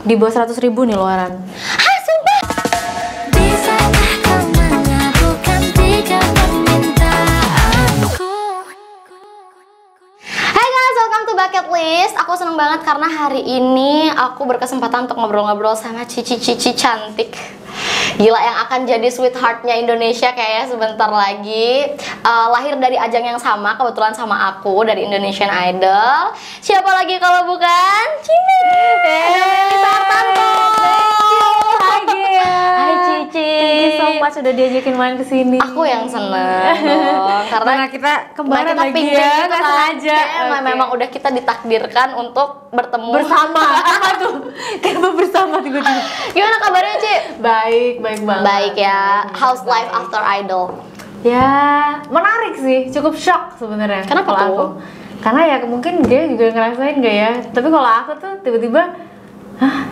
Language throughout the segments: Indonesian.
Di bawah 100.000 nih luaran. Hah, sumpah. Bisakah kau mengabulkan 3 permintaanku? Hai guys, welcome to Bucket List. Aku seneng banget karena hari ini aku berkesempatan untuk ngobrol-ngobrol sama cici-cici cantik. Gila, yang akan jadi sweetheartnya Indonesia kayaknya sebentar lagi. Lahir dari ajang yang sama, kebetulan sama aku, dari Indonesian Idol. Siapa lagi kalau bukan Cime. Hai Cici. Thank you so much udah diajakin main ke sini. Aku yang seneng dong, karena kita kembaran kita lagi pingin ya, gitu nggak kan. sengaja. Kayaknya memang udah kita ditakdirkan untuk bertemu bersama. Apa tuh? Kenapa bersama tiba-tiba? Gimana kabarnya, Ci? Baik banget. Baik ya. How's life after Idol? Ya, menarik sih, cukup shock sebenarnya. Kenapa kalau tuh? aku. Karena ya mungkin dia juga ngerasain gak ya. Tapi kalau aku tuh tiba-tiba,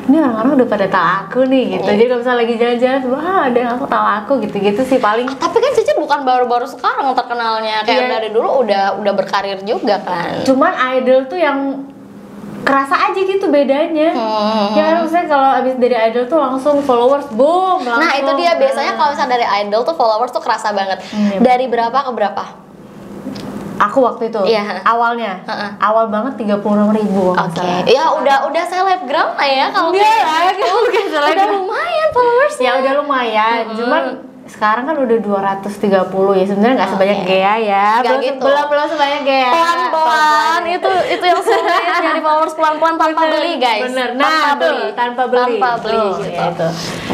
ini orang-orang udah pada tahu aku nih gitu. Jadi kalau misalnya lagi jalan-jalan, ada yang aku tahu aku gitu-gitu sih paling. Tapi kan Cici bukan baru-baru sekarang terkenalnya, kayak Iya. dari dulu udah berkarir juga kan. Cuman idol tuh yang kerasa aja gitu bedanya. Ya maksudnya kalau abis dari idol tuh langsung followers boom. Langsung. Nah itu dia, biasanya kalau misalnya dari Idol tuh followers tuh kerasa banget. Dari berapa ke berapa? Aku waktu itu Iya. awalnya awal banget 36.000. Oke. Ya udah selebgram lah ya kalau kayak gitu. Udah lumayan followersnya. Ya udah lumayan, cuman sekarang kan udah 230 ya, sebenarnya nggak sebanyak Gea ya. Nggak belum, gitu. belum sebanyak Gea. Pelan-pelan itu yang sulit, nyari followers pelan-pelan tanpa beli guys. Bener. Nah, tanpa beli. Gitu. Ya, itu.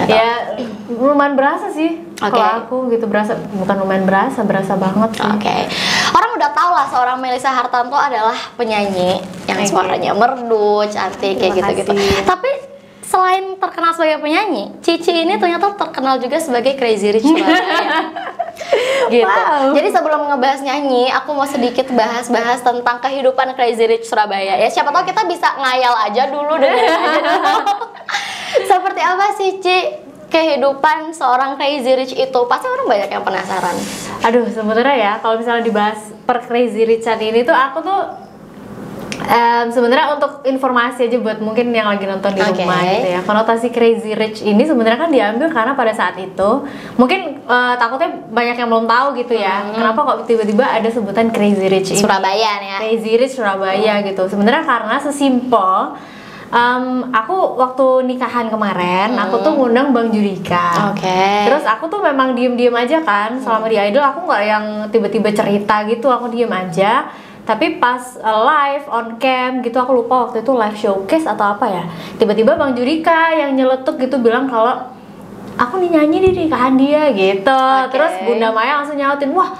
Ya lumayan berasa sih. Kalau aku gitu berasa, bukan lumayan berasa banget sih. Oke. Orang udah tau lah seorang Melissa Hartanto adalah penyanyi yang suaranya merdu, cantik kayak gitu-gitu. Tapi selain terkenal sebagai penyanyi, Cici ini ternyata terkenal juga sebagai Crazy Rich Surabaya. Gitu. Wow. Jadi sebelum ngebahas nyanyi, aku mau sedikit bahas-bahas tentang kehidupan Crazy Rich Surabaya. Ya siapa tahu kita bisa ngayal aja dulu, dengerin aja dulu. Seperti apa sih, Ci, kehidupan seorang Crazy Rich itu? Pasti orang banyak yang penasaran. Aduh, sebenarnya ya kalau misalnya dibahas per Crazy Richan ini tuh aku tuh sebenarnya untuk informasi aja buat mungkin yang lagi nonton di rumah gitu ya. Konotasi Crazy Rich ini sebenarnya kan diambil karena pada saat itu mungkin takutnya banyak yang belum tahu gitu ya. Kenapa kok tiba-tiba ada sebutan Crazy Rich ini? Surabaya ya. Crazy Rich Surabaya gitu. Sebenarnya karena sesimpel aku waktu nikahan kemarin, aku tuh ngundang Bang Judika. Terus aku tuh memang diem-diem aja kan selama di Idol. Aku nggak yang tiba-tiba cerita gitu, aku diem aja. Tapi pas live on cam gitu, aku lupa waktu itu live showcase atau apa ya, tiba-tiba Bang Judika yang nyeletuk gitu bilang kalau aku nih nyanyi di nikahan dia gitu. Terus Bunda Maya langsung nyautin, wah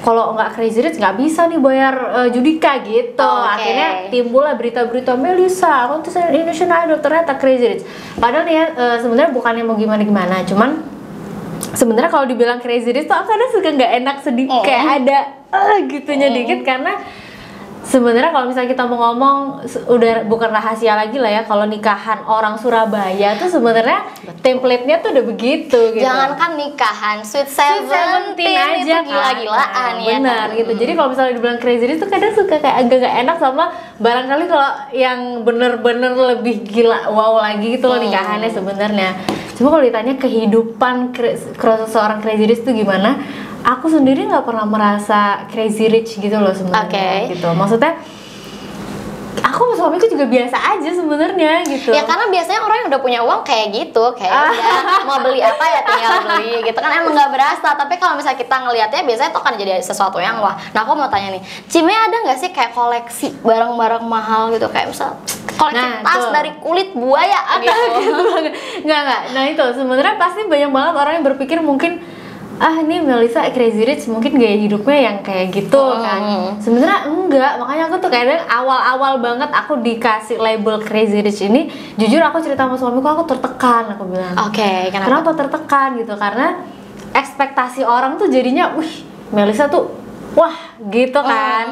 kalau nggak Crazy Rich nggak bisa nih bayar Judika gitu. Akhirnya timbullah berita-berita Melissa, aku tuh Indonesian Idol, ternyata Crazy Rich. Padahal nih ya sebenarnya bukannya mau gimana-gimana, cuman sebenarnya kalau dibilang Crazy Rich tuh aku kadang suka nggak enak sedikit, kayak ada gitunya dikit, karena sebenarnya kalau misalnya kita mau ngomong udah bukan rahasia lagi lah ya, kalau nikahan orang Surabaya tuh sebenarnya template-nya tuh udah begitu gitu. Jangankan nikahan, Sweet Seventeen aja itu gila-gilaan ya. Benar gitu. Jadi kalau misalnya dibilang Crazy Rich tuh kadang suka kayak agak gak enak, sama barangkali kalau yang bener-bener lebih gila wow lagi gitu loh nikahannya sebenarnya. Cuma kalau ditanya kehidupan seorang Crazy Rich tuh gimana, aku sendiri nggak pernah merasa Crazy Rich gitu loh sebenarnya. Gitu. Maksudnya aku sama suamiku juga biasa aja sebenarnya gitu. Ya karena biasanya orang yang udah punya uang kayak gitu, kayak udah mau beli apa ya tinggal beli gitu kan, emang nggak berasa. Tapi kalau misalnya kita ngelihatnya biasanya itu kan jadi sesuatu yang wah. Nah aku mau tanya nih, Cime ada nggak sih kayak koleksi barang-barang mahal gitu, kayak misal koleksi tas dari kulit buaya gitu? Nggak. Nah itu sebenarnya pasti banyak banget orang yang berpikir mungkin ini Melissa Crazy Rich mungkin gaya hidupnya yang kayak gitu kan. Sebenarnya enggak, makanya aku tuh kadang awal-awal banget aku dikasih label Crazy Rich ini, jujur aku cerita sama suamiku, aku tertekan, aku bilang. Kenapa tertekan gitu? Karena ekspektasi orang tuh jadinya, wih Melissa tuh wah gitu kan.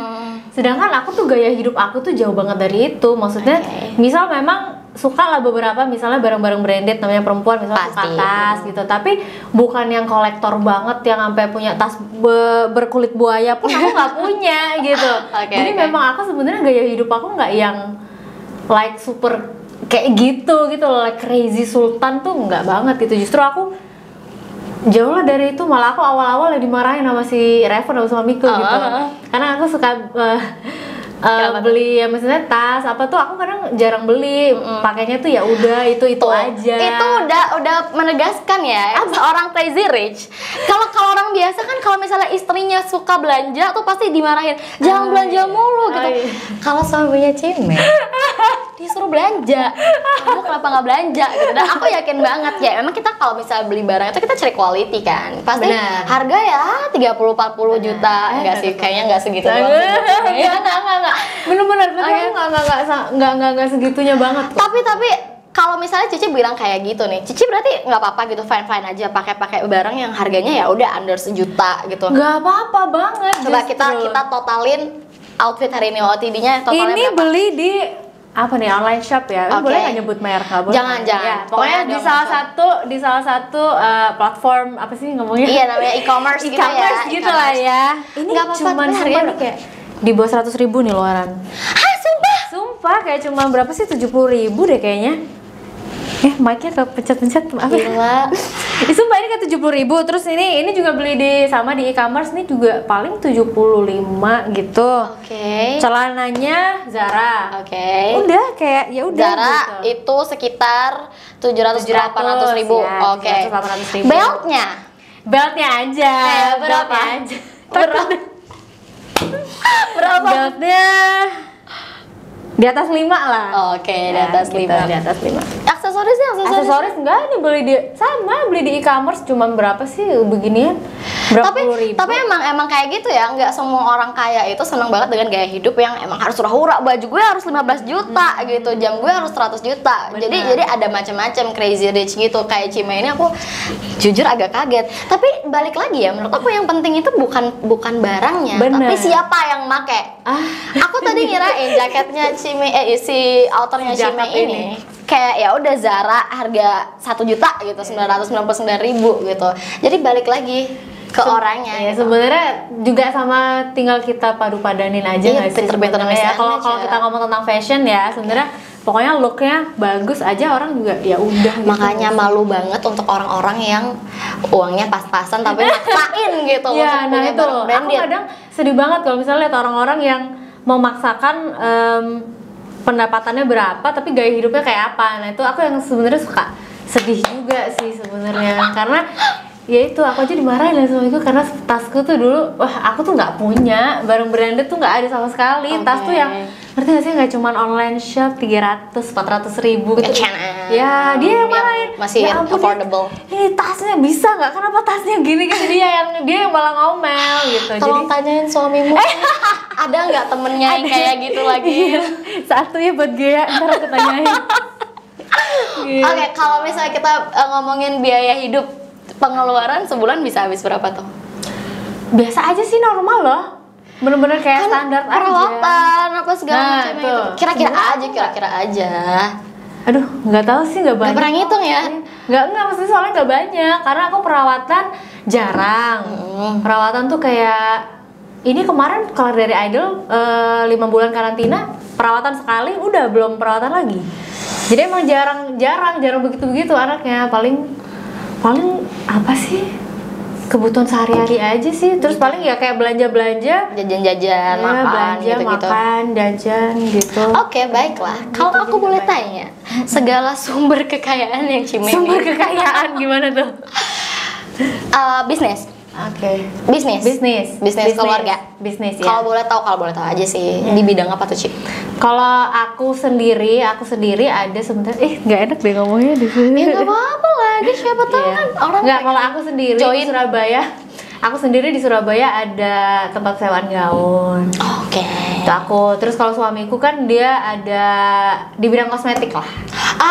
Sedangkan aku tuh gaya hidup aku tuh jauh banget dari itu. Maksudnya misal memang suka lah beberapa misalnya barang-barang branded, namanya perempuan misalnya suka tas gitu, tapi bukan yang kolektor banget yang sampai punya tas berkulit buaya pun aku nggak punya gitu. Jadi memang aku sebenarnya gaya hidup aku nggak yang like super kayak gitu loh, like crazy sultan tuh nggak banget gitu. Justru aku jauh lah dari itu, malah aku awal-awal dimarahin sama si Revan sama suamiku gitu. Karena aku suka beli ya, maksudnya tas apa tuh aku kadang jarang beli, pakainya tuh ya udah itu aja. Itu udah menegaskan ya seorang crazy rich. Kalau orang biasa kan kalau misalnya istrinya suka belanja tuh pasti dimarahin, jangan belanja mulu gitu. Kalau suaminya Cime disuruh belanja, kamu kenapa nggak belanja gitu. Dan aku yakin banget ya, memang kita kalau misalnya beli barang itu kita cari quality kan, pasti harga ya 30-40 juta. Enggak sih, kayaknya nggak segitu doang sih. Enggak. Bener-bener, aku nggak segitunya banget kok. Tapi kalau misalnya Cici bilang kayak gitu nih, Cici berarti nggak apa-apa gitu, fine aja pakai barang yang harganya ya udah under 1 juta gitu. Nggak apa-apa banget. Coba kita totalin outfit hari ini, OOTD-nya totalnya ini berapa? Beli di apa nih, online shop ya? Boleh nggak nyebut merek? Jangan. Ya, pokoknya di salah satu platform apa sih ngomongnya? Iya, namanya e-commerce gitu ya. Gitu lah ya. Ini cuman harganya kayak di bawah 100.000 nih luaran. Hah, Sumpah kayak cuma berapa sih, 70.000 deh kayaknya. Mic-nya kepencet-pencet apa? Gila. Sumpah ini kayak 70.000. Terus ini juga beli di e-commerce nih juga paling 75 gitu. Celananya Zara. Udah kayak ya udah Zara gitu. Itu sekitar 700-800 ribu. Ya, 700-800 ribu. Beltnya aja. Berapa? Beltnya di atas 5 lah. Di atas 5. Di atas 5. Aksesoris enggak nih, beli di e-commerce cuma berapa sih beginian? Berapa puluh ribu. Tapi emang kayak gitu ya, nggak semua orang kaya itu senang banget dengan gaya hidup yang emang harus hura-hura, baju gue harus 15 juta gitu, jam gue harus 100 juta. Jadi ada macam-macam crazy rich gitu. Kayak Cime ini aku jujur agak kaget. Tapi balik lagi ya, menurut aku yang penting itu bukan barangnya, tapi siapa yang make. Aku tadi ngirain jaketnya Cime, si autornya Cime ini kayak ya udah Zara harga 1 juta gitu, 999.000 gitu. Jadi balik lagi ke orangnya. Ya sebenarnya juga sama tinggal kita padu-padanin aja nggak sih sebenarnya. Kalau kita ngomong tentang fashion ya sebenarnya pokoknya looknya bagus aja orang juga ya udah. Makanya malu banget untuk orang-orang yang uangnya pas-pasan tapi maksain gitu. Ya, nah itu aku kadang sedih banget kalau misalnya lihat orang-orang yang memaksakan pendapatannya berapa tapi gaya hidupnya kayak apa. Nah itu aku yang sebenarnya suka sedih juga sih sebenarnya, karena ya itu aku aja dimarahin lah sama ibu karena tasku tuh dulu aku tuh nggak punya barang branded tuh nggak ada sama sekali. Tas tuh yang ngerti nggak sih, nggak cuman online shop 300-400 ribu gitu. Ya dia yang marahin masih ya affordable. Ini tasnya bisa nggak, kenapa tasnya gini dia yang malah ngomel gitu. Tolong tanyain suamimu ada nggak temennya yang kayak gitu lagi. Satunya buat Gea, ntar aku tanyain. Oke, kalau misalnya kita ngomongin biaya hidup, pengeluaran sebulan bisa habis berapa tuh? Biasa aja sih, normal loh. Bener-bener kayak standar aja. Perawatan apa segala macam itu. Kira-kira aja. Aduh, nggak tahu sih, nggak banyak. Nggak pernah ngitung ya? Nggak maksudnya soalnya nggak banyak. Karena aku perawatan jarang. Perawatan tuh kayak ini kemarin keluar dari Idol 5 bulan karantina, perawatan sekali, udah belum perawatan lagi. Jadi emang jarang begitu anaknya. Paling apa sih, kebutuhan sehari-hari aja sih. Terus paling ya kayak belanja jajan-jajan, makan gitu-gitu. Makan, jajan gitu. Oke, baiklah. Kalau aku boleh tanya, segala sumber kekayaan yang Cime Sumber kekayaan gimana tuh? Bisnis. Bisnis keluarga. Bisnis ya. Kalau boleh tahu aja sih, di bidang apa tuh, Ci? Kalau aku sendiri ada sebenarnya nggak enak deh ngomongnya di sini. Ya nggak apa-apa lagi, siapa tahu kan orang. Nggak, kalau aku sendiri di Surabaya. Aku sendiri di Surabaya ada tempat sewaan gaun. Itu aku. Terus kalau suamiku kan dia ada di bidang kosmetik lah.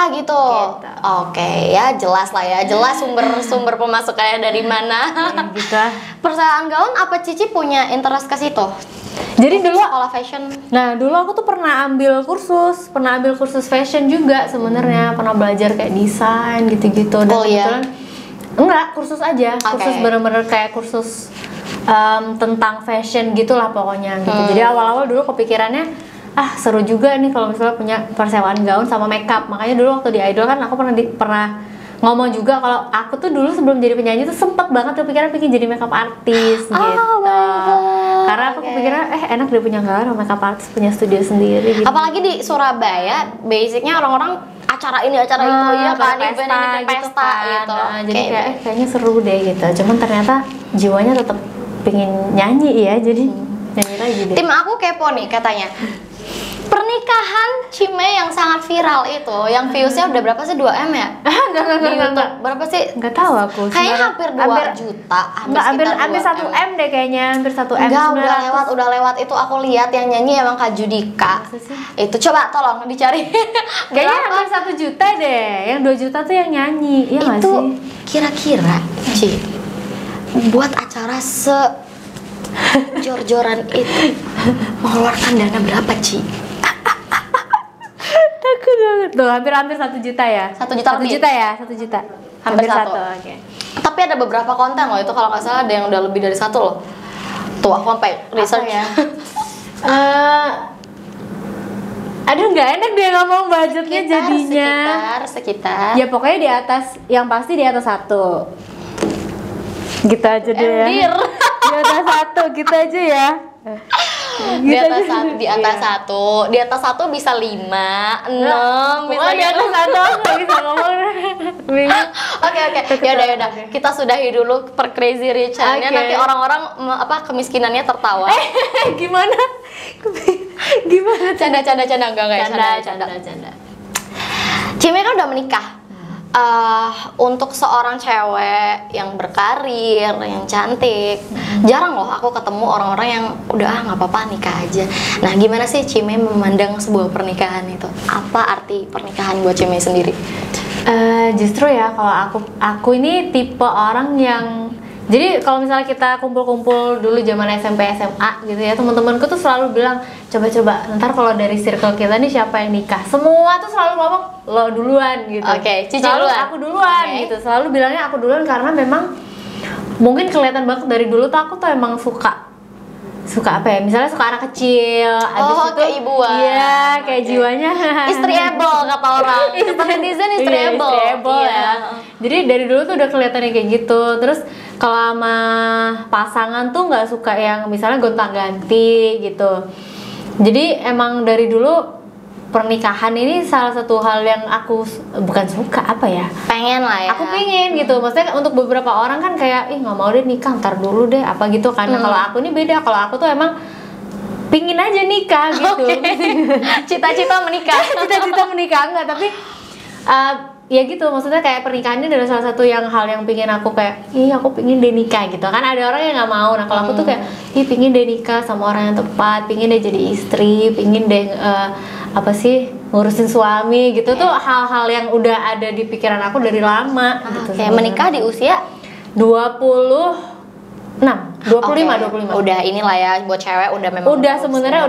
Gitu. Ya jelas lah ya. Jelas sumber pemasukannya dari mana. Gitu. Persewaan gaun apa Cici punya interest ke situ? Jadi dulu sekolah fashion. Nah, dulu aku tuh pernah ambil kursus fashion juga sebenarnya. Pernah belajar kayak desain gitu-gitu. Dan kebetulan enggak, kursus aja. Kursus bener-bener kayak kursus tentang fashion gitulah pokoknya gitu. Jadi awal-awal dulu kepikirannya seru juga nih kalau misalnya punya persewaan gaun sama makeup. Makanya dulu waktu di Idol kan aku pernah ngomong juga kalau aku tuh dulu sebelum jadi penyanyi tuh sempet banget kepikiran pengen jadi makeup artist gitu. Karena aku kepikiran enak deh punya gaun sama makeup artist, punya studio sendiri gitu. Apalagi di Surabaya, basicnya orang-orang acara ini acara itu ya kan, event ini pesta gitu. Jadi kayaknya seru deh gitu. Cuman ternyata jiwanya tetap pengen nyanyi ya, jadi nyanyi lagi deh. Tim aku kepo nih katanya. Pernikahan Cime yang sangat viral itu, yang viewsnya udah berapa sih? 2M ya? Enggak. Berapa sih? Enggak tahu aku. Kayaknya hampir 2 juta. Hampir 1M deh kayaknya, hampir 1M. Enggak, udah lewat itu aku lihat yang nyanyi emang Kak Judika. Itu coba tolong dicari. Kayaknya hampir 1 juta deh. Yang 2 juta tuh yang nyanyi. Iya enggak sih? Kira-kira, Ci, buat acara jor-joran itu mengeluarkan dana berapa, Ci? Takut banget. Tuh, hampir 1 juta ya? 1 juta lebih? 1 juta ya? 1 juta? Hampir 1. Okay. Tapi ada beberapa konten loh, itu kalau nggak salah ada yang udah lebih dari 1 loh. Tuh, aku sampai research ya. Aduh, nggak enak deh ngomong budgetnya jadinya. Sekitar. Ya pokoknya di atas, yang pasti di atas 1. Gitu aja deh ya. Di atas 1, gitu aja ya. Di atas 1, di atas 1 bisa 5, 6, bisa di atas 1 aku bisa ngomong. Oke. Yaudah. Kita sudahi dulu per Crazy Rich-nya. Nanti orang-orang kemiskinannya tertawa. Gimana? Canda enggak ya? Canda. Cime kan udah menikah. Untuk seorang cewek yang berkarir, yang cantik, jarang loh aku ketemu orang-orang yang udah nggak apa-apa nikah aja. Nah, gimana sih Cime memandang sebuah pernikahan itu? Apa arti pernikahan buat Cime sendiri? Justru ya kalau aku ini tipe orang yang, jadi kalau misalnya kita kumpul-kumpul dulu zaman SMP SMA gitu ya, teman-temanku tuh selalu bilang coba ntar kalau dari circle kita nih siapa yang nikah, semua tuh selalu ngomong lo duluan gitu. Cici selalu duluan. Aku duluan gitu, selalu bilangnya aku duluan karena memang mungkin kelihatan banget dari dulu tuh aku tuh emang suka apa ya, misalnya suka anak kecil, abis itu keibuan. Iya, kayak jiwanya Istriable kata orang. Kata netizen istriable. Ya. Jadi dari dulu tuh udah kelihatannya kayak gitu. Terus kalau sama pasangan tuh nggak suka yang misalnya gonta-ganti gitu. Jadi emang dari dulu pernikahan ini salah satu hal yang aku bukan suka, apa ya, pengen lah ya, aku pengen gitu. Maksudnya untuk beberapa orang kan kayak nggak mau deh nikah, ntar dulu deh apa gitu kan. Kalau aku ini beda, kalau aku tuh emang pingin aja nikah gitu. Cita-cita menikah enggak, tapi ya gitu, maksudnya kayak pernikahan ini adalah salah satu hal yang pingin aku, kayak aku pingin deh nikah gitu kan. Ada orang yang nggak mau, nah kalau aku tuh kayak pingin deh nikah sama orang yang tepat, pingin deh jadi istri, pingin deh ngurusin suami gitu. Tuh hal-hal yang udah ada di pikiran aku dari lama gitu. Kayak menikah di usia 25. Udah inilah ya, buat cewek udah memang udah sebenarnya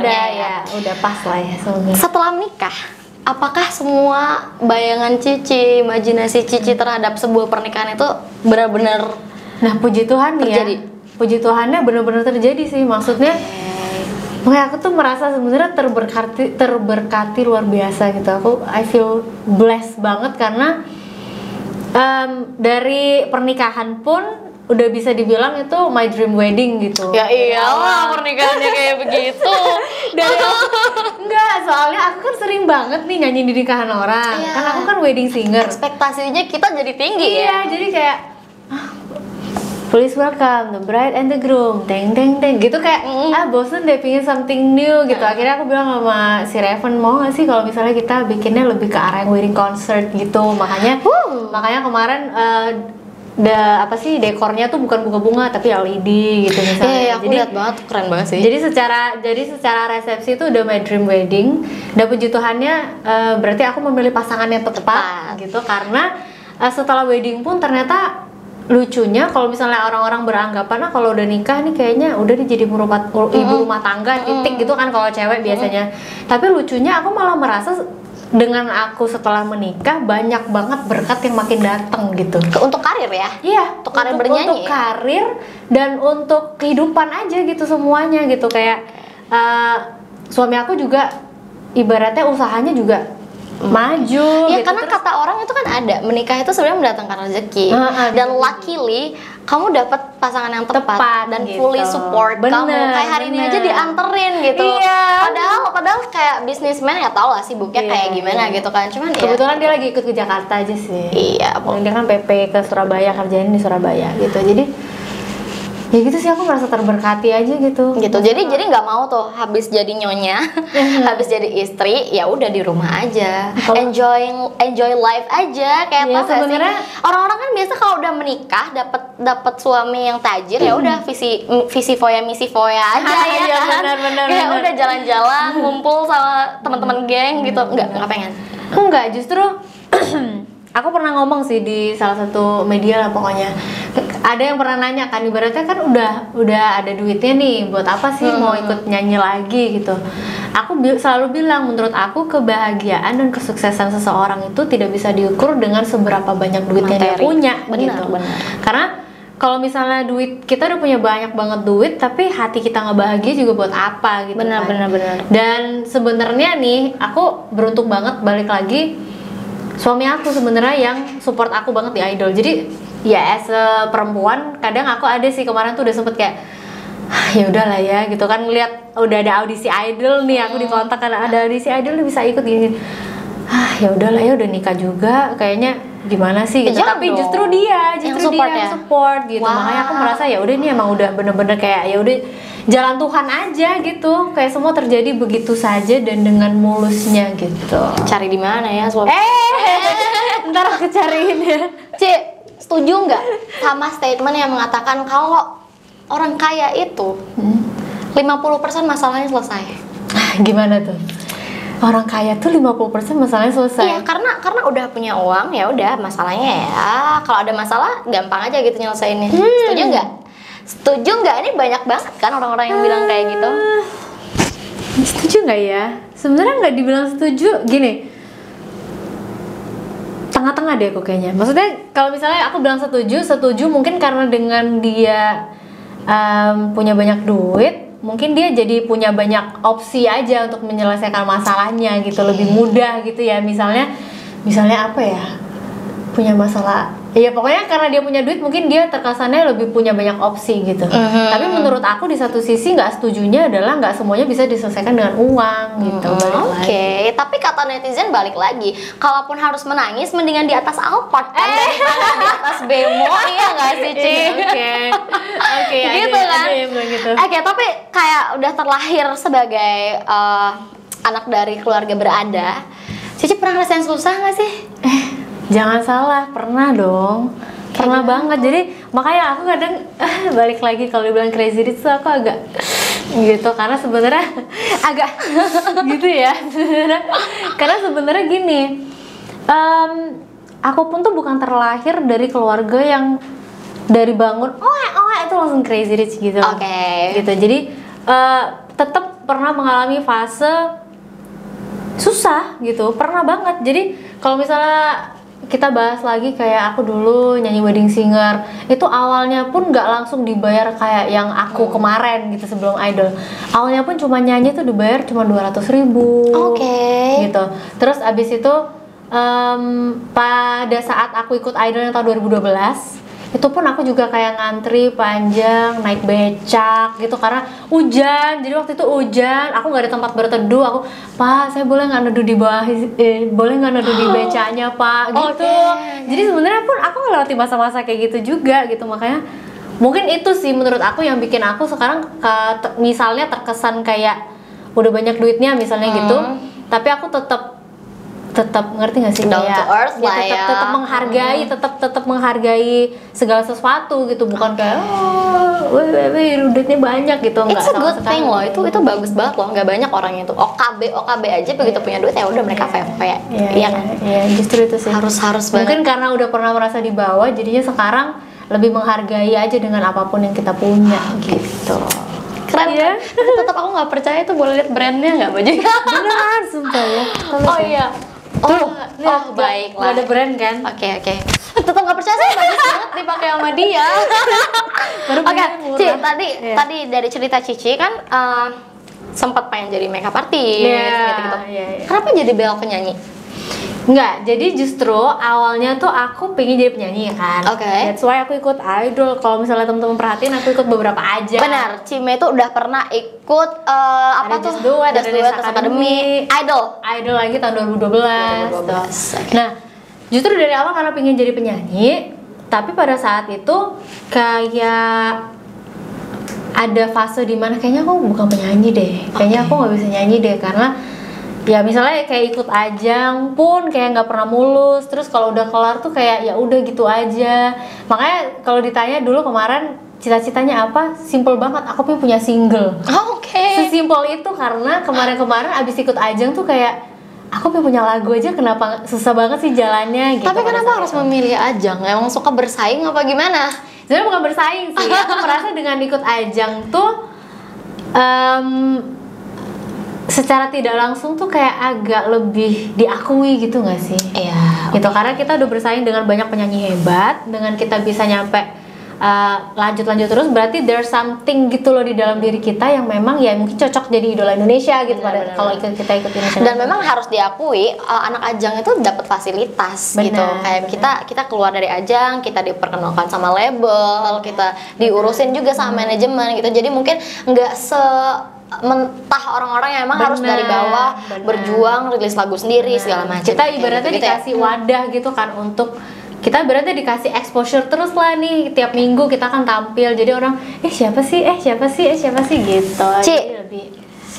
udah pas lah ya sebenarnya. Setelah menikah, apakah semua bayangan Cici, imajinasi Cici terhadap sebuah pernikahan itu benar-benar puji Tuhan terjadi? Puji Tuhannya benar-benar terjadi sih, maksudnya makanya aku tuh merasa sebenarnya terberkati luar biasa gitu. I feel blessed banget karena dari pernikahan pun udah bisa dibilang itu my dream wedding gitu. Ya iyalah, pernikahannya kayak begitu. Enggak, soalnya aku kan sering banget nih nyanyi di nikahan orang. Kan aku kan wedding singer. Ekspektasinya kita jadi tinggi ya. Iya, jadi kayak please welcome the bride and the groom, teng gitu, kayak bosen deh, pingin something new gitu. Akhirnya aku bilang sama si Raven, mau nggak sih kalau misalnya kita bikinnya lebih ke arah yang wedding concert gitu. Makanya kemarin dekornya tuh bukan bunga-bunga tapi LED gitu misalnya. Iya, aku lihat banget, keren banget sih. Jadi secara resepsi itu udah my dream wedding. Dan puji Tuhannya berarti aku memilih pasangan yang tepat gitu, karena setelah wedding pun ternyata lucunya kalau misalnya orang-orang beranggapan kalau udah nikah nih kayaknya udah jadi ibu rumah tangga titik gitu kan kalau cewek biasanya. Tapi lucunya aku malah merasa dengan aku setelah menikah banyak banget berkat yang makin datang gitu. Untuk karir ya? Iya, untuk karir bernyanyi. Untuk karir dan untuk kehidupan aja gitu semuanya gitu. Kayak suami aku juga ibaratnya usahanya juga maju ya gitu. Karena kata orang itu kan ada, menikah itu sebenarnya mendatangkan rezeki, dan luckily kamu dapat pasangan yang tepat dan gitu. Fully support kamu. Kayak hari ini aja dianterin gitu. Padahal kayak bisnismen ya tau lah sibuknya kayak gimana gitu kan. Cuman kebetulan dia lagi ikut ke Jakarta aja sih. Iya, dia kan PP ke Surabaya, kerjain di Surabaya gitu. Jadi ya gitu sih, aku merasa terberkati aja gitu. Jadi nggak mau tuh habis jadi nyonya, habis jadi istri, ya udah di rumah aja, enjoy life aja. Kayak tau gak sih, orang-orang kan biasa kalau udah menikah dapat suami yang tajir, ya udah visi foya misi foya aja ya kan. Kayak udah jalan-jalan, ngumpul sama teman-teman geng gitu. Nggak pengen. Enggak, justru aku pernah ngomong sih di salah satu media lah pokoknya. Ada yang pernah nanya kan, ibaratnya kan udah ada duitnya nih, buat apa sih mau ikut nyanyi lagi gitu. Aku selalu bilang, menurut aku kebahagiaan dan kesuksesan seseorang itu tidak bisa diukur dengan seberapa banyak duitnya dia punya. Benar. Karena kalau misalnya kita udah punya banyak banget duit, tapi hati kita nggak bahagia juga buat apa gitu. Benar. Dan sebenarnya nih, aku beruntung banget, balik lagi, suami aku sebenarnya yang support aku banget di Idol. Jadi ya as a perempuan, kadang aku ada sih kemarin tuh udah sempet kayak ya udahlah ya gitu kan, ngeliat udah ada audisi Idol nih, aku dikontak kan ada audisi Idol, bisa ikut gini. Ya udahlah ya, udah nikah juga kayaknya gimana sih gitu. Tapi justru dia yang support gitu. Makanya aku merasa ya udah, ini emang udah bener-bener kayak ya udah jalan Tuhan aja gitu. Kayak semua terjadi begitu saja dan dengan mulusnya gitu. Cari di mana ya suami? Ntar aku cariin ya. Cik, setuju nggak sama statement yang mengatakan kalau orang kaya itu 50% masalahnya selesai? Gimana tuh? Orang kaya tuh 50% masalahnya selesai. Iya, karena udah punya uang, ya udah masalahnya ya. Kalau ada masalah gampang aja gitu nyelesainnya. Setuju nggak? Setuju nggak? Ini banyak banget kan orang-orang yang bilang kayak gitu. Setuju nggak ya? Sebenarnya nggak dibilang setuju. Gini, tengah-tengah deh aku kayaknya. Maksudnya kalau misalnya aku bilang setuju mungkin karena dengan dia punya banyak duit, mungkin dia jadi punya banyak opsi aja untuk menyelesaikan masalahnya gitu, lebih mudah gitu ya. Misalnya apa ya, punya masalah, ya pokoknya karena dia punya duit mungkin dia terkesannya lebih punya banyak opsi gitu. Tapi menurut aku di satu sisi nggak setujunya adalah nggak semuanya bisa diselesaikan dengan uang gitu. Oke, tapi kata netizen balik lagi, kalaupun harus menangis mendingan di atas Alphard kan daripada di atas bemo. Iya nggak sih, Ci? Oke, gitu kan. Oke, tapi kayak udah terlahir sebagai anak dari keluarga berada, Cici pernah ngerasain susah nggak sih? Jangan salah, pernah dong. Pernah banget. Jadi makanya aku kadang balik lagi kalau dibilang crazy rich tuh aku agak gitu, karena sebenarnya agak gitu ya sebenarnya. Karena sebenarnya gini, aku pun tuh bukan terlahir dari keluarga yang dari bangun itu langsung crazy rich gitu. Gitu. Jadi tetap pernah mengalami fase susah gitu, pernah banget. Jadi kalau misalnya kita bahas lagi kayak aku dulu nyanyi wedding singer, itu awalnya pun nggak langsung dibayar kayak yang aku kemarin gitu sebelum Idol. Awalnya pun cuma nyanyi tuh dibayar cuma 200.000 gitu. Terus abis itu pada saat aku ikut Idol yang tahun 2012, itu pun aku juga kayak ngantri panjang, naik becak gitu karena hujan. Jadi waktu itu hujan, aku nggak ada tempat berteduh. Aku, Pak, saya boleh nggak neduh di bawah, boleh nggak neduh di becaknya, Pak? Gitu. Jadi sebenarnya pun aku ngelewati masa-masa kayak gitu juga gitu. Makanya mungkin itu sih menurut aku yang bikin aku sekarang misalnya terkesan kayak udah banyak duitnya misalnya gitu, tapi aku tetap ngerti nggak sih, down kayak to earth lah ya, tetap menghargai, tetap menghargai segala sesuatu gitu, bukan kayak duitnya banyak gitu. Enggak, it's a good thing loh, itu bagus banget loh. Nggak banyak orang itu OKB aja begitu punya duit ya udah mereka kayak iya kan. Iya, justru itu sih harus banget. Mungkin karena udah pernah merasa di bawah, jadinya sekarang lebih menghargai aja dengan apapun yang kita punya gitu. Keren ya? Tapi tetap aku nggak percaya tuh, boleh lihat brandnya nggak baju? Beneran, sumpah ya. Iya. Baiklah. Ada brand kan? Oke. Tetap nggak percaya sih, bagus banget dipakai sama dia. Oke, Ci, tadi dari cerita Cici kan sempat pengen jadi makeup artist gitu-gitu. Kenapa jadi belok ke nyanyi? Enggak, jadi justru awalnya tuh aku pengen jadi penyanyi kan. That's why aku ikut idol. Kalau misalnya teman-teman perhatiin, aku ikut beberapa aja. Benar, Cime tuh udah pernah ikut apa tuh? Just Do It, ada Dance Academy, Idol lagi tahun 2012. Nah, justru dari awal karena pengen jadi penyanyi, tapi pada saat itu kayak ada fase dimana kayaknya aku bukan penyanyi deh. Kayaknya aku nggak bisa nyanyi deh karena ya misalnya kayak ikut ajang pun kayak nggak pernah mulus, terus kalau udah kelar tuh kayak ya udah gitu aja. Makanya kalau ditanya dulu kemarin cita-citanya apa, simple banget, aku pengen punya single. Sesimpel itu karena kemarin abis ikut ajang tuh kayak aku pengen punya lagu aja, kenapa susah banget sih jalannya gitu. Tapi kenapa harus memilih ajang? Emang suka bersaing apa gimana? Sebenarnya bukan bersaing sih, aku merasa dengan ikut ajang tuh secara tidak langsung tuh kayak agak lebih diakui gitu nggak sih? Iya. Gitu, karena kita udah bersaing dengan banyak penyanyi hebat, dengan kita bisa nyampe lanjut terus, berarti there's something gitu loh di dalam diri kita yang memang ya mungkin cocok jadi idola Indonesia gitu. Kalau kita ikut Indonesia. Dan memang harus diakui anak ajang itu dapat fasilitas gitu. Kayak kita keluar dari ajang, kita diperkenalkan sama label, kita diurusin juga sama manajemen gitu. Jadi mungkin nggak mentah orang-orang yang emang harus dari bawah berjuang rilis lagu sendiri segala macam. Kita ibaratnya gitu, dikasih wadah gitu kan, untuk kita ibaratnya dikasih exposure terus lah nih, tiap minggu kita akan tampil, jadi orang siapa sih gitu. Jadi lebih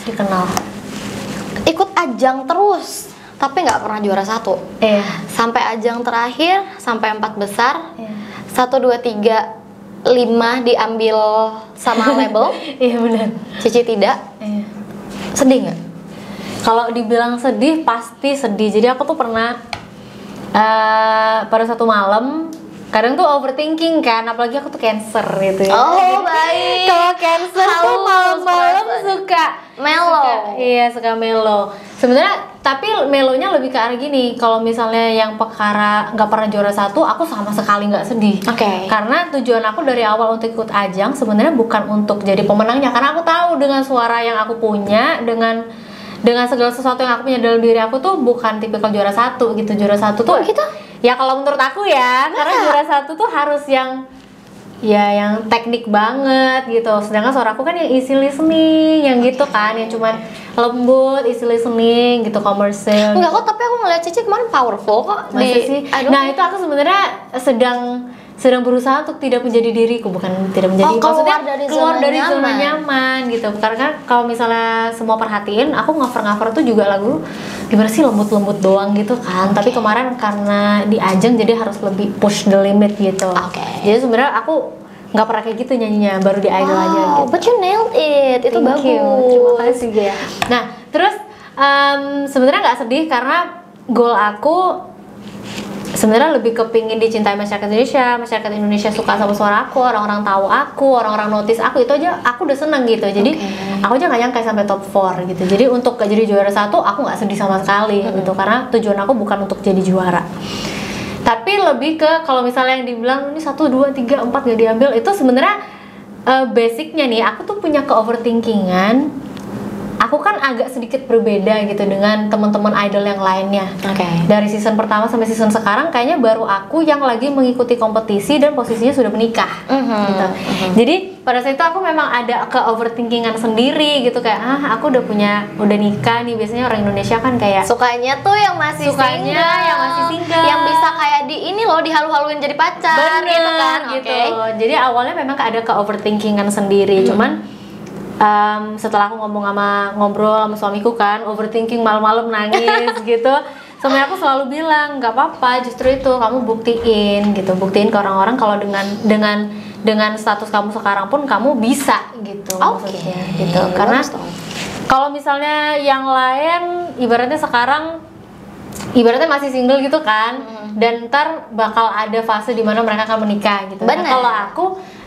dikenal. Ikut ajang terus tapi nggak pernah juara 1. Sampai ajang terakhir, sampai 4 besar, 1, 2, 3, 5 diambil sama label. Iya benar. Cici tidak. Sedih nggak? Kalau dibilang sedih, pasti sedih. Jadi aku tuh pernah pada satu malam, kadang tuh overthinking kan, apalagi aku tuh Cancer gitu ya. Baik. Kalau Cancer tuh malam-malam suka mellow. Suka mellow. Sebenarnya tapi melonya lebih ke arah gini, kalau misalnya yang perkara nggak pernah juara 1, aku sama sekali nggak sedih. Karena tujuan aku dari awal untuk ikut ajang sebenarnya bukan untuk jadi pemenangnya, karena aku tahu dengan suara yang aku punya, dengan segala sesuatu yang aku punya dalam diri aku tuh bukan tipikal juara 1 gitu. Juara 1 tuh gitu? Ya kalau menurut aku ya, karena juara 1 tuh harus yang teknik banget gitu. Sedangkan suara aku kan yang easy listening, yang gitu kan, yang cuman lembut, easy listening gitu, komersil. Enggak kok, tapi aku ngeliat Cici kemarin powerful kok. Masa sih? Nah itu aku sebenarnya sedang berusaha untuk tidak menjadi diriku, bukan tidak menjadi, maksudnya keluar dari zona nyaman gitu. Karena kan kalau misalnya semua perhatiin, aku cover tuh juga lagu gimana sih, lembut-lembut doang gitu kan. Tapi kemarin karena di ajang jadi harus lebih push the limit gitu. Jadi sebenarnya aku nggak pernah kayak gitu nyanyinya, baru di idol aja gitu. But you nailed it, itu bagus. Terima kasih ya. Nah terus sebenarnya nggak sedih karena goal aku sebenarnya lebih kepingin dicintai masyarakat Indonesia suka sama suara aku, orang-orang tahu aku, orang-orang notice aku, itu aja aku udah seneng gitu. Jadi aku aja nggak nyangka sampai top 4 gitu. Jadi untuk gak jadi juara 1 aku nggak sedih sama sekali gitu, karena tujuan aku bukan untuk jadi juara. Tapi lebih ke kalau misalnya yang dibilang ini 1, 2, 3, 4 gak diambil, itu sebenarnya basicnya nih aku tuh punya ke-overthinkingan. Aku kan agak sedikit berbeda gitu dengan teman-teman idol yang lainnya. Dari season pertama sampai season sekarang kayaknya baru aku yang lagi mengikuti kompetisi dan posisinya sudah menikah. Gitu. Jadi pada saat itu aku memang ada ke-overthinkingan sendiri gitu, kayak aku udah nikah nih. Biasanya orang Indonesia kan kayak sukanya tuh yang masih single, yang bisa kayak di ini loh, dihalu-haluin jadi pacar. Bener, gitu kan. Jadi awalnya memang ada ke-overthinkingan sendiri. Cuman setelah aku ngobrol sama suamiku kan, overthinking malam-malam nangis gitu, sebenarnya aku selalu bilang nggak apa-apa, justru itu kamu buktiin ke orang-orang kalau dengan status kamu sekarang pun kamu bisa gitu. Maksudnya gitu. Karena kalau misalnya yang lain ibaratnya sekarang masih single gitu kan, dan ntar bakal ada fase dimana mereka akan menikah gitu. Nah, kalau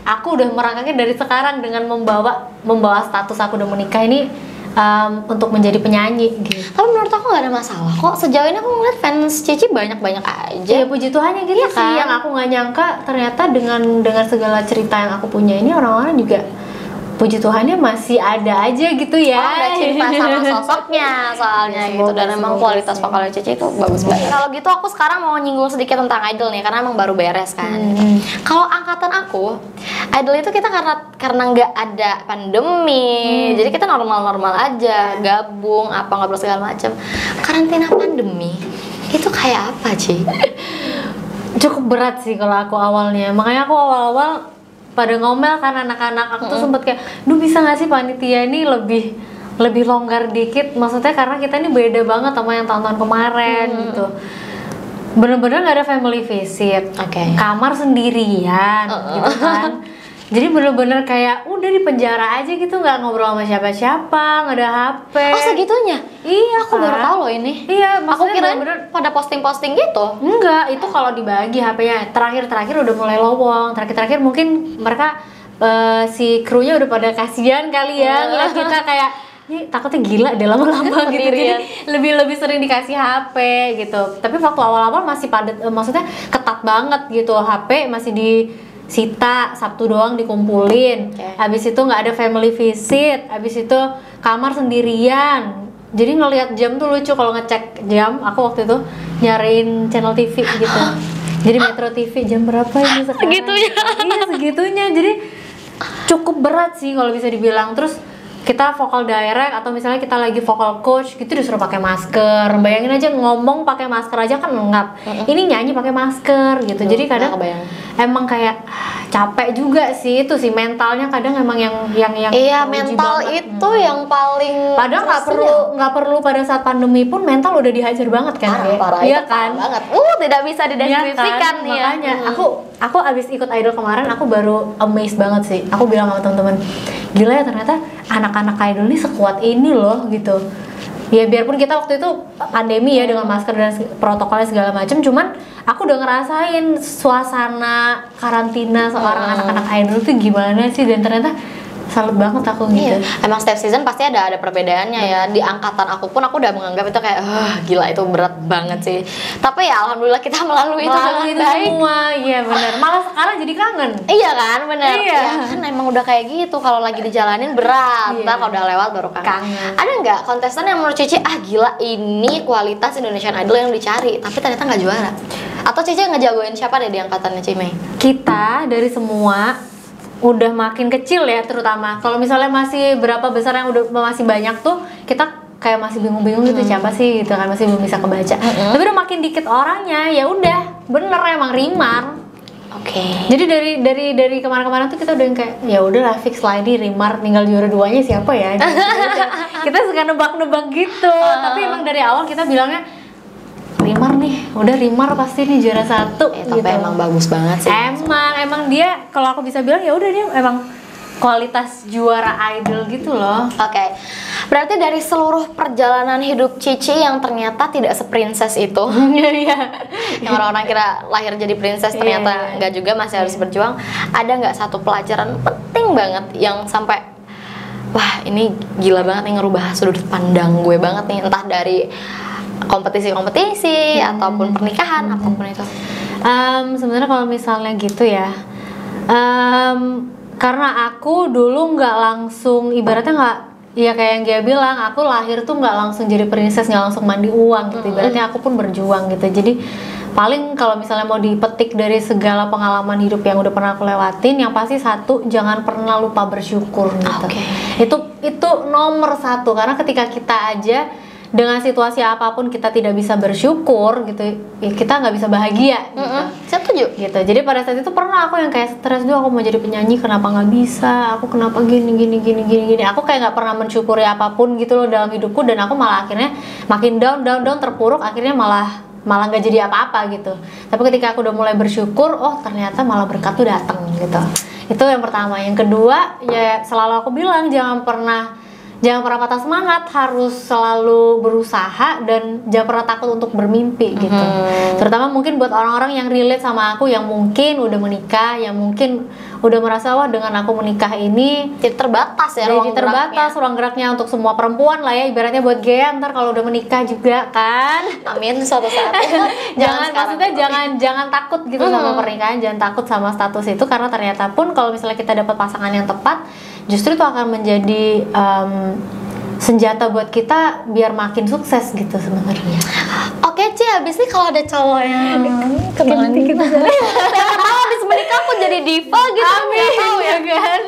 aku udah merangkaknya dari sekarang dengan membawa status aku udah menikah ini untuk menjadi penyanyi gitu. Tapi menurut aku nggak ada masalah kok. Sejauh ini aku ngeliat fans Cici banyak-banyak aja. Ya puji Tuhan ya gitu kan. Sih, yang aku nggak nyangka ternyata dengan segala cerita yang aku punya ini, orang-orang juga puji Tuhannya masih ada aja gitu ya. Udah cinta sama sosoknya soalnya gitu, dan emang kualitas vokalnya Cici itu bagus banget. Kalau gitu aku sekarang mau nyinggung sedikit tentang Idol nih, karena emang baru beres kan. Kalau angkatan aku, Idol itu kita karena nggak ada pandemi, jadi kita normal-normal aja, gabung apa ngobrol segala macam. Karantina pandemi itu kayak apa, Ci? Cukup berat sih kalau aku awalnya, makanya aku awal-awal pada ngomel kan anak-anak. Aku tuh sempet kayak, duh bisa gak sih panitia ini lebih longgar dikit, maksudnya karena kita ini beda banget sama yang tahun-tahun kemarin gitu. Bener-bener gak ada family visit, kamar sendirian gitu kan. Jadi bener-bener kayak udah di penjara aja gitu, nggak ngobrol sama siapa-siapa, nggak ada HP. Oh segitunya? Iya, aku baru tahu loh ini. Iya, aku kira pada posting-posting gitu. Enggak, itu kalau dibagi HP-nya. Terakhir udah mulai lowong. Terakhir mungkin mereka si krunya udah pada kasihan kali ya ngeliat kita kayak ini takutnya gila deh lama-lama gitu. Jadi lebih sering dikasih HP gitu. Tapi waktu awal-awal masih padat, maksudnya ketat banget gitu. HP masih disita, Sabtu doang dikumpulin. Habis itu nggak ada family visit. Habis itu kamar sendirian. Jadi ngelihat jam tuh lucu kalau ngecek jam. Aku waktu itu nyariin channel TV gitu. Jadi Metro TV jam berapa ini sekarang? Segitunya. Iya segitunya. Jadi cukup berat sih kalau bisa dibilang. Terus kita vokal direct atau misalnya kita lagi vokal coach gitu disuruh pakai masker. Bayangin aja ngomong pakai masker aja kan ngap. Ini nyanyi pakai masker gitu. Jadi kadang emang kayak capek juga sih, itu sih mentalnya kadang emang yang iya, mental itu yang paling padahal nggak perlu pada saat pandemi pun mental udah dihajar banget kan. Parah, iya kan banget. Tidak bisa dideskripsikan nih ya. Makanya aku abis ikut Idol kemarin aku baru amazed banget sih. Aku bilang sama teman-teman, gila ya ternyata anak-anak Idol ini sekuat ini loh gitu. Ya biarpun kita waktu itu pandemi ya dengan masker dan protokolnya segala macam, cuman aku udah ngerasain suasana karantina seorang anak-anak Idol tuh gimana sih, dan ternyata salut banget aku gitu. Emang setiap season pasti ada perbedaannya ya. Di angkatan aku pun aku udah menganggap itu kayak gila itu berat banget sih. Tapi ya alhamdulillah kita melalui itu dengan baik. Semua, iya benar. Malah sekarang jadi kangen. Iya kan, benar. Iya. Ya kan emang udah kayak gitu, kalau lagi dijalanin berat. Ntar kalau udah lewat baru kangen. Ada nggak kontestan yang menurut Cici gila ini kualitas Indonesian Idol yang dicari, tapi ternyata nggak juara? Atau Cici ngejagoin siapa deh di angkatannya Cimei? Kita dari semua udah makin kecil ya, terutama kalau misalnya masih berapa besar yang udah masih banyak tuh kita kayak masih bingung-bingung gitu siapa sih gitu kan, masih belum bisa kebaca. Tapi udah makin dikit orangnya, ya udah bener emang Rimar. Jadi dari kemarin-kemarin tuh kita udah yang kayak ya udahlah fix lah ini Rimar, tinggal juara 2-nya siapa ya. Kita suka nebak-nebak gitu. Tapi emang dari awal kita bilangnya Rimar nih, udah Rimar pasti nih juara 1 gitu. Tapi emang bagus banget sih. Emang dia kalau aku bisa bilang ya udah dia emang kualitas juara Idol gitu loh. Berarti dari seluruh perjalanan hidup Cici yang ternyata tidak seprinses itu. Yang orang-orang kira lahir jadi princess ternyata nggak juga, masih harus berjuang. Ada nggak satu pelajaran penting banget yang sampai wah ini gila banget nih, ngerubah sudut pandang gue banget nih, entah dari kompetisi ataupun pernikahan apapun itu? Sebenarnya kalau misalnya gitu ya, karena aku dulu nggak langsung, ibaratnya nggak ya kayak yang dia bilang, aku lahir tuh nggak langsung jadi princess, nggak langsung mandi uang gitu. Ibaratnya aku pun berjuang gitu. Jadi paling kalau misalnya mau dipetik dari segala pengalaman hidup yang udah pernah aku lewatin, yang pasti satu, jangan pernah lupa bersyukur gitu. Itu nomor 1, karena ketika kita aja dengan situasi apapun kita tidak bisa bersyukur gitu, ya kita nggak bisa bahagia gitu. Setuju gitu. Jadi pada saat itu pernah aku yang kayak stres dulu, aku mau jadi penyanyi kenapa nggak bisa, aku kenapa gini. Aku kayak nggak pernah mensyukuri apapun gitu loh dalam hidupku, dan aku malah akhirnya makin down terpuruk, akhirnya malah nggak jadi apa-apa gitu. Tapi ketika aku udah mulai bersyukur, oh ternyata malah berkat tuh datang gitu. Itu yang pertama. Yang kedua ya selalu aku bilang jangan pernah patah semangat, harus selalu berusaha dan jangan pernah takut untuk bermimpi gitu. Terutama mungkin buat orang-orang yang relate sama aku, yang mungkin udah menikah, yang mungkin udah merasa wah dengan aku menikah ini jadi terbatas ya, jadi terbatas ruang geraknya untuk semua perempuan lah ya, ibaratnya buat Gea ntar kalau udah menikah juga kan. Amin suatu saat. Maksudnya jangan takut gitu sama pernikahan, jangan takut sama status itu, karena ternyata pun kalau misalnya kita dapat pasangan yang tepat, justru itu akan menjadi senjata buat kita biar makin sukses gitu sebenarnya. Oke Ci, habis ini kalau ada cowok yang kenalan kita habis menikah aku jadi diva gitu. Amin ya kan.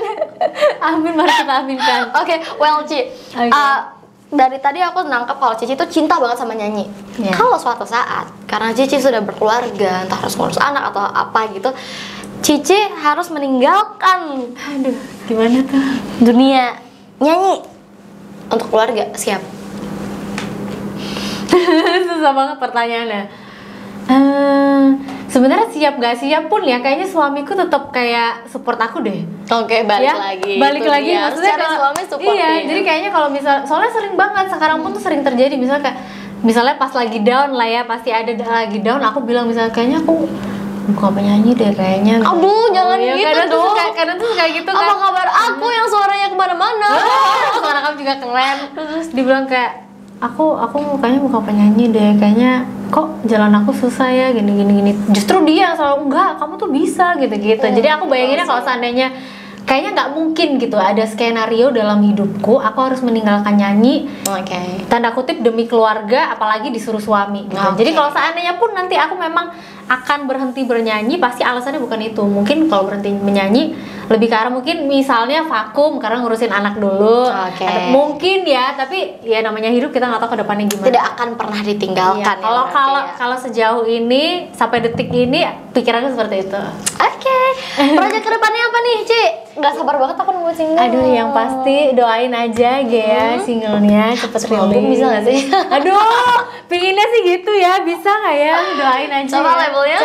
Amin, mari kita aminkan. Oke, well Ci, dari tadi aku nangkep kalau Cici itu cinta banget sama nyanyi. Kalau suatu saat karena Cici sudah berkeluarga, entah harus ngurus anak atau apa gitu, Cici harus meninggalkan gimana tuh dunia nyanyi untuk keluarga, siap? Susah banget pertanyaannya. Sebenarnya siap gak siap pun ya, kayaknya suamiku tetap kayak support aku deh. Oke, balik lagi. Maksudnya kalau suami support. Iya, jadi kayaknya kalau soalnya sering banget sekarang pun tuh sering terjadi, misalnya pas lagi down lah ya, pasti ada lagi down, aku bilang misalnya kayaknya aku bukan penyanyi deh kayaknya. Aduh, jangan gitu dong. Kadang tuh kayak gitu kan. Apa kabar aku yang suaranya kemana-mana? Suara kamu juga keren. Terus dibilang kayak aku kayaknya bukan penyanyi deh, kayaknya kok jalan aku susah ya gini. Justru dia selalu enggak, kamu tuh bisa gitu. Jadi aku bayanginnya kalau seandainya kayaknya nggak mungkin gitu ada skenario dalam hidupku aku harus meninggalkan nyanyi, tanda kutip demi keluarga, apalagi disuruh suami gitu. Jadi kalau seandainya pun nanti aku memang akan berhenti bernyanyi, pasti alasannya bukan itu. Mungkin kalau berhenti menyanyi lebih ke arah mungkin misalnya vakum karena ngurusin anak dulu. Mungkin ya, tapi ya namanya hidup, kita nggak tahu ke depannya gimana. Tidak akan pernah ditinggalkan. Kalau sejauh ini sampai detik ini pikirannya seperti itu. Proyek kedepannya apa nih, Ci? Gak sabar banget aku nunggu single. Aduh, yang pasti doain aja Gea singlenya cepet rilis. Bisa gak sih? Aduh, pinginnya sih gitu ya, bisa nggak ya? Doain aja. Coba labelnya.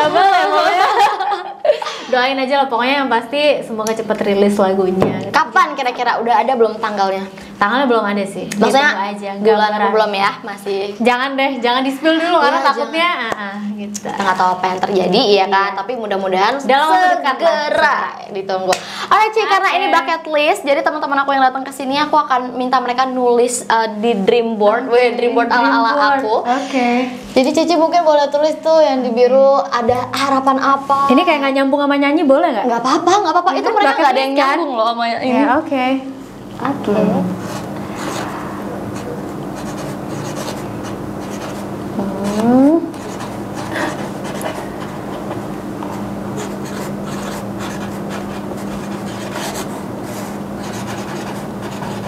Doain aja lah, pokoknya yang pasti semoga cepet rilis lagunya. Kapan kira-kira? Udah ada belum tanggalnya? Tanggalnya belum ada sih. Maksudnya aja. Bulan belum ya, masih. Jangan di spill dulu karena takutnya gitu. Kita nggak tahu apa yang terjadi ya kan, tapi mudah-mudahan dalam waktu dekat segera ditunggu. Alright Ci, karena ini bucket list, jadi teman-teman aku yang datang ke sini aku akan minta mereka nulis di dream board, dream board ala-ala aku. Jadi Cici mungkin boleh tulis tuh yang di biru ada harapan apa. Ini kayak nggak nyambung sama nyanyi, boleh nggak? Nggak apa-apa. Itu mereka nggak ada yang nyambung loh sama ini. Oke.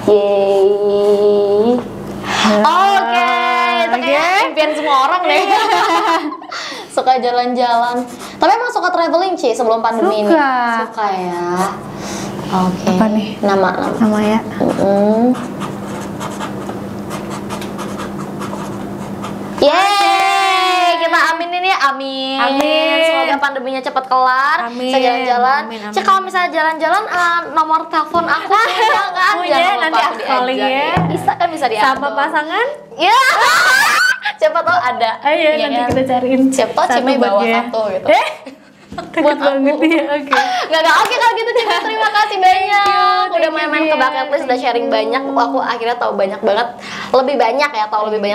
Yeay. Itu kayak impian semua orang deh. Suka jalan-jalan. Tapi emang suka traveling Ci sebelum pandemi ini? Suka ya. Apa nih? Nama ya. Yeay, kita aminin ya, amin. Semoga pandeminya cepat kelar. Bisa jalan-jalan. Cik, kalau misalnya jalan-jalan, nomor telepon aku kan? Nanti aku calling ya. Bisa kan, bisa diatur. Sama pasangan? Ya. Siapa tau ada. Ayo nanti kita cariin. Siapa tau Cime bawa satu gitu. Buat banget ya, Nggak oke kalau gitu Cime, terima kasih banyak udah main-main ke bucket list, udah sharing banyak. Aku akhirnya tahu banyak banget, lebih banyak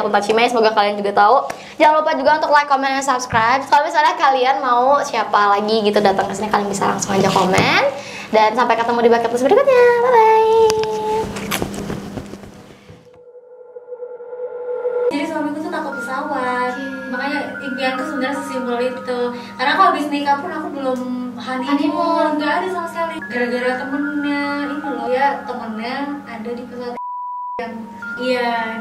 tentang Cime. Semoga kalian juga tahu. Jangan lupa juga untuk like, comment, dan subscribe. Kalau misalnya kalian mau siapa lagi gitu datang ke sini, kalian bisa langsung aja komen. Dan sampai ketemu di bucket list berikutnya. Bye bye. Jadi suamiku tuh takut pesawat, makanya impianku sebenarnya sesimpel itu. Karena aku habis nikah pun aku belum honeymoon, nggak ada sama sekali. Gara-gara temennya ini loh ya, temennya ada di pesawat yang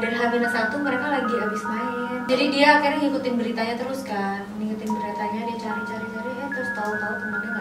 dan H-1 mereka lagi habis main. Jadi dia akhirnya ngikutin beritanya terus kan, dia cari terus tahu-tahu temennya